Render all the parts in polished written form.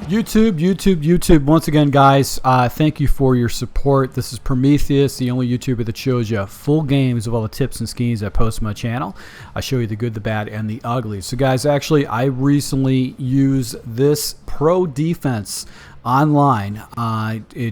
YouTube. Once again, guys, thank you for your support. This is Prometheus, the only YouTuber that shows you full games of all the tips and schemes I post on my channel. I show you the good, the bad, and the ugly. So, guys, actually, I recently used this pro defense online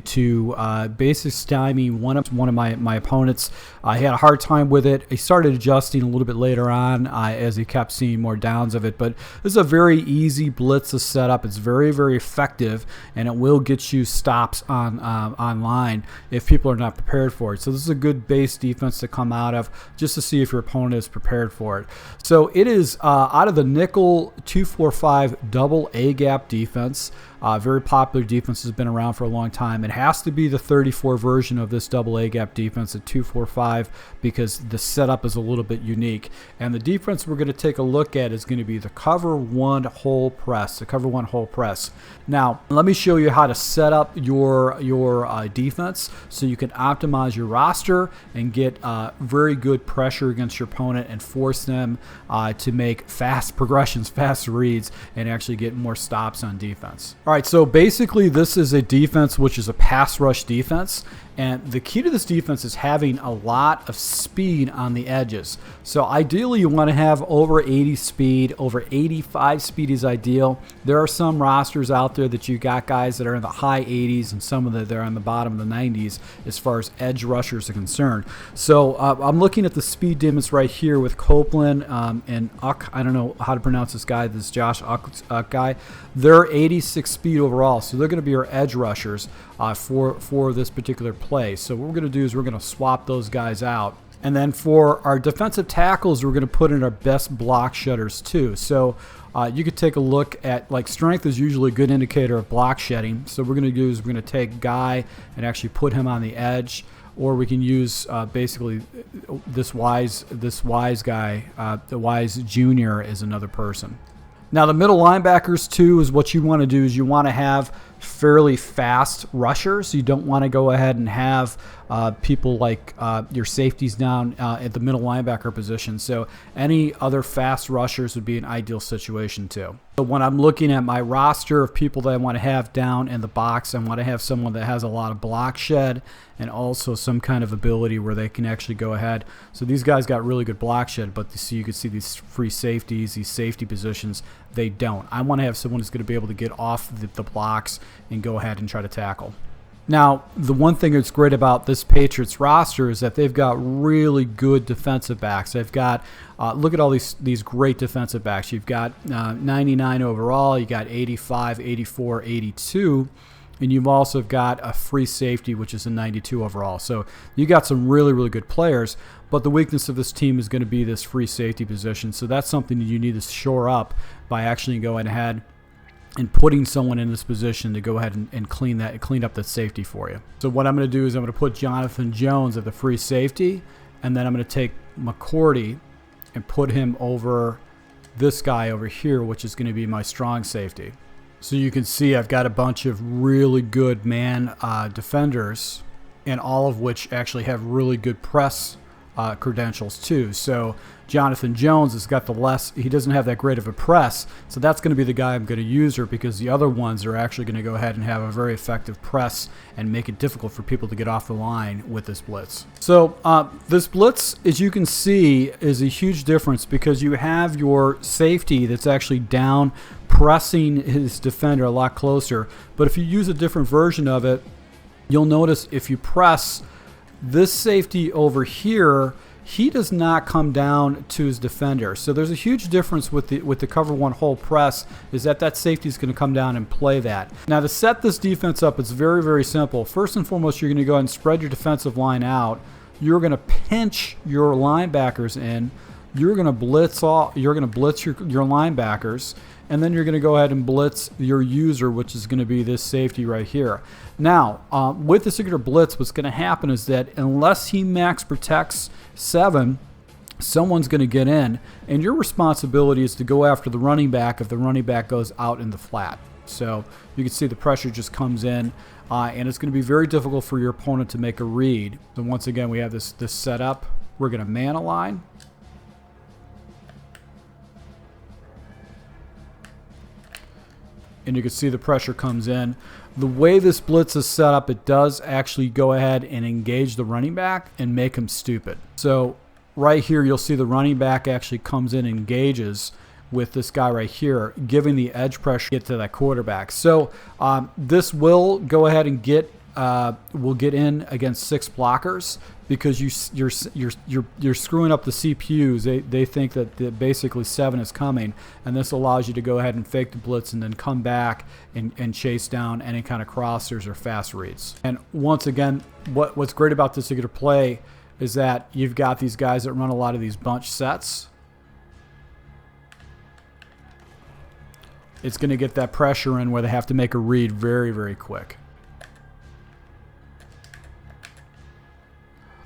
to basically stymie one of my opponents. He had a hard time with it. He started adjusting a little bit later on as he kept seeing more downs of it. But this is a very easy blitz to set up. It's very, very effective, and it will get you stops on online if people are not prepared for it. So this is a good base defense to come out of just to see if your opponent is prepared for it. So it is out of the nickel 2-4-5 double A gap defense. Very popular defense, has been around for a long time. It has to be the 34 version of this double A gap defense at 2-4-5 because the setup is a little bit unique. And the defense we're going to take a look at is going to be the cover one hole press. The cover one hole press. Now, let me show you how to set up your defense so you can optimize your roster and get very good pressure against your opponent and force them to make fast progressions, fast reads, and actually get more stops on defense. All right, so basically this is a defense which is a pass rush defense, and the key to this defense is having a lot of speed on the edges. So ideally you want to have over 80 speed, over 85 speed is ideal. There are some rosters out there that you got guys that are in the high 80s and some of they're on the bottom of the 90s as far as edge rushers are concerned. So I'm looking at the speed difference right here with Copeland and Uck. I don't know how to pronounce this guy, this Josh Uck guy. They're 86 speed overall, so they're going to be our edge rushers for this particular play. So what we're going to do is we're going to swap those guys out. And then for our defensive tackles, we're going to put in our best block shedders too. So you could take a look at, like, strength is usually a good indicator of block shedding. So what we're going to do is we're going to take Guy and actually put him on the edge. Or we can use basically this Wise guy, the Wise Jr. is another person. Now the middle linebackers too is what you want to do is you want to have fairly fast rushers. You don't want to go ahead and have people like your safeties down at the middle linebacker position. So any other fast rushers would be an ideal situation too. So when I'm looking at my roster of people that I want to have down in the box, I want to have someone that has a lot of block shed and also some kind of ability where they can actually go ahead. So these guys got really good block shed, but you can see these free safeties, these safety positions, they don't. I want to have someone who's going to be able to get off the blocks and go ahead and try to tackle. Now, the one thing that's great about this Patriots roster is that they've got really good defensive backs. They've got, look at all these great defensive backs. You've got 99 overall, you got 85, 84, 82, and you've also got a free safety, which is a 92 overall. So you got some really, really good players, but the weakness of this team is going to be this free safety position. So that's something that you need to shore up by actually going ahead and putting someone in this position to go ahead and clean up the safety for you. So what I'm going to do is I'm going to put Jonathan Jones at the free safety, and then I'm going to take McCourty and put him over this guy over here, which is going to be my strong safety. So you can see I've got a bunch of really good man defenders, and all of which actually have really good press credentials too. So Jonathan Jones has got he doesn't have that great of a press, so that's going to be the guy I'm going to use her, because the other ones are actually going to go ahead and have a very effective press and make it difficult for people to get off the line with this blitz. So this blitz, as you can see, is a huge difference because you have your safety that's actually down pressing his defender a lot closer. But if you use a different version of it, you'll notice if you press this safety over here, he does not come down to his defender. So there's a huge difference with the cover one hole press, is that safety is going to come down and play that. Now to set this defense up, it's very, very simple. First and foremost, you're going to go ahead and spread your defensive line out. You're going to pinch your linebackers in. You're going to blitz your linebackers, and then you're going to go ahead and blitz your user, which is going to be this safety right here. Now, with this particular blitz, what's going to happen is that unless he max protects 7, someone's going to get in, and your responsibility is to go after the running back if the running back goes out in the flat. So you can see the pressure just comes in, and it's going to be very difficult for your opponent to make a read. So once again, we have this set up. We're going to man align. and you can see the pressure comes in. The way this blitz is set up, it does actually go ahead and engage the running back and make him stupid. So right here, you'll see the running back actually comes in and engages with this guy right here, giving the edge pressure to get to that quarterback. So this will go ahead and get in against 6 blockers, because you're screwing up the CPUs. They think that basically 7 is coming, and this allows you to go ahead and fake the blitz and then come back and chase down any kind of crossers or fast reads. And once again, what's great about this particular play is that you've got these guys that run a lot of these bunch sets. It's going to get that pressure in where they have to make a read very, very quick.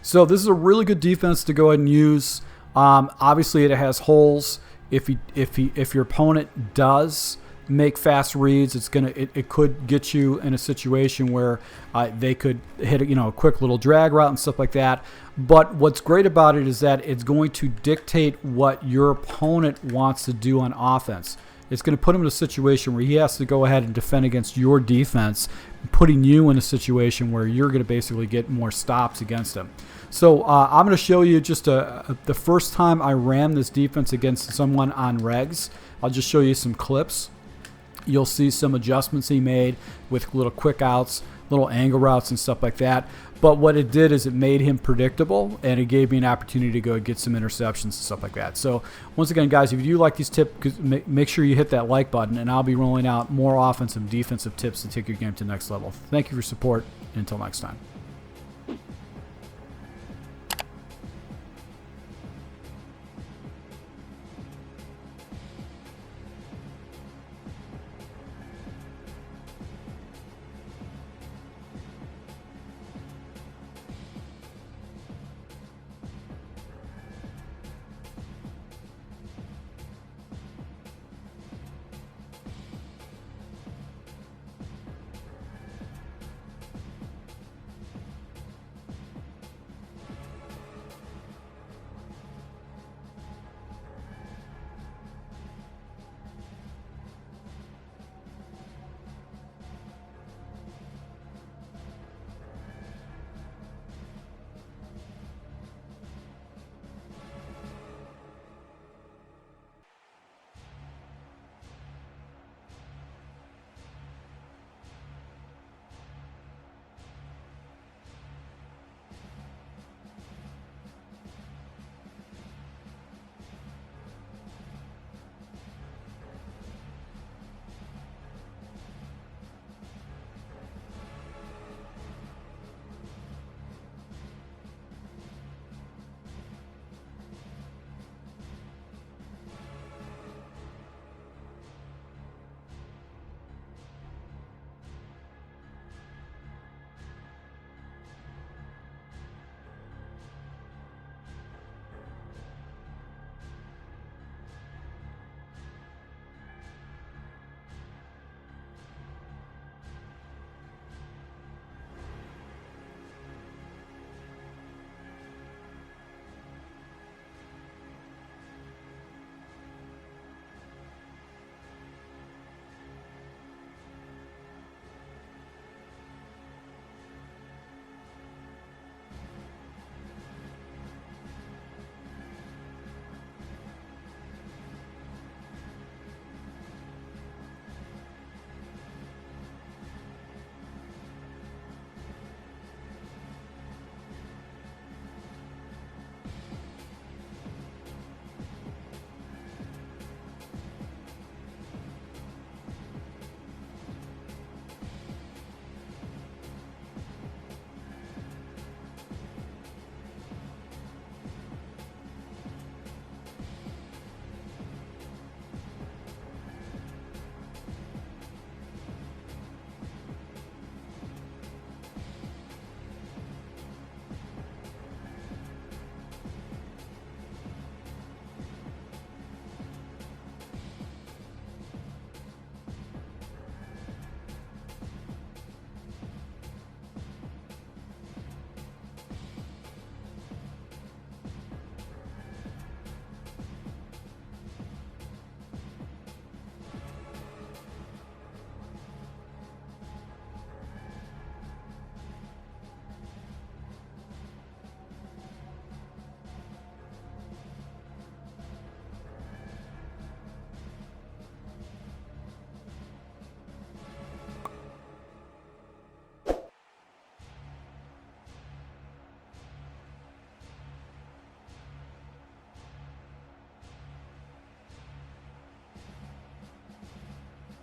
So this is a really good defense to go ahead and use. Obviously, it has holes. If your opponent does make fast reads, it could get you in a situation where they could hit a quick little drag route and stuff like that. But what's great about it is that it's going to dictate what your opponent wants to do on offense. It's going to put him in a situation where he has to go ahead and defend against your defense, putting you in a situation where you're going to basically get more stops against him. So I'm going to show you just the first time I ran this defense against someone on regs. I'll just show you some clips. You'll see some adjustments he made with little quick outs, little angle routes and stuff like that. But what it did is it made him predictable, and it gave me an opportunity to go and get some interceptions and stuff like that. So once again, guys, if you do like these tips, make sure you hit that like button, and I'll be rolling out more offensive and defensive tips to take your game to the next level. Thank you for your support, and until next time.